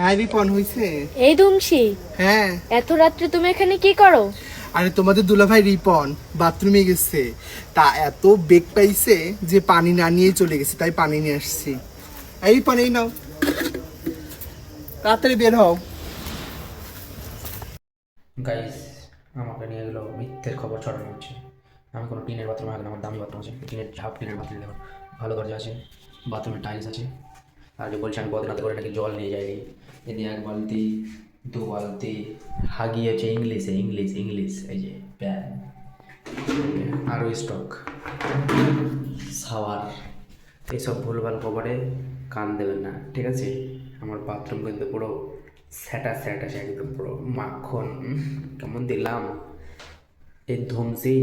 হ্যাঁ রিপন হইছে। এই দুমসি, হ্যাঁ এত রাত্রে তুমি এখানে কি করো? আরে তোমাদের দুলাভাই রিপন বাথরুমে গেছে, তা এত বেগ পাইছে যে পানি না নিয়ে চলে গেছে, তাই পানি নিয়ে আসছি। এই পানি নাও, তাড়াতাড়ি বের হও। গাইস, আমাকে নিয়ে গেলো মিথ্যের খবর ছড়ানো হচ্ছে। আমি কোনো টিনের বাথরুমে আসলাম, আমার দামি বাথরুম আছে, টিনের ঝাপ, টিনের বাথরুম দেখুন, ভালো দরজা আছে, বাথরুমে টাইলস আছে। আর যে বলছি আমি বদনাতে করে নাকি জল নিয়ে যাইনি, এনে 1 বালতি 2 বালতি হাগিয়েছে ইংলিশে, ইংলিশ ইংলিশ, এই যে প্যান, আরও স্টক, শাওয়ার, এইসব ভুলভাল খবরে কান দেবেন না, ঠিক আছে? আমার বাথরুম কিন্তু পুরো স্যাটা স্যাট আছে, একদম পুরো মাখন। কেমন দিলাম এই ধুমসি।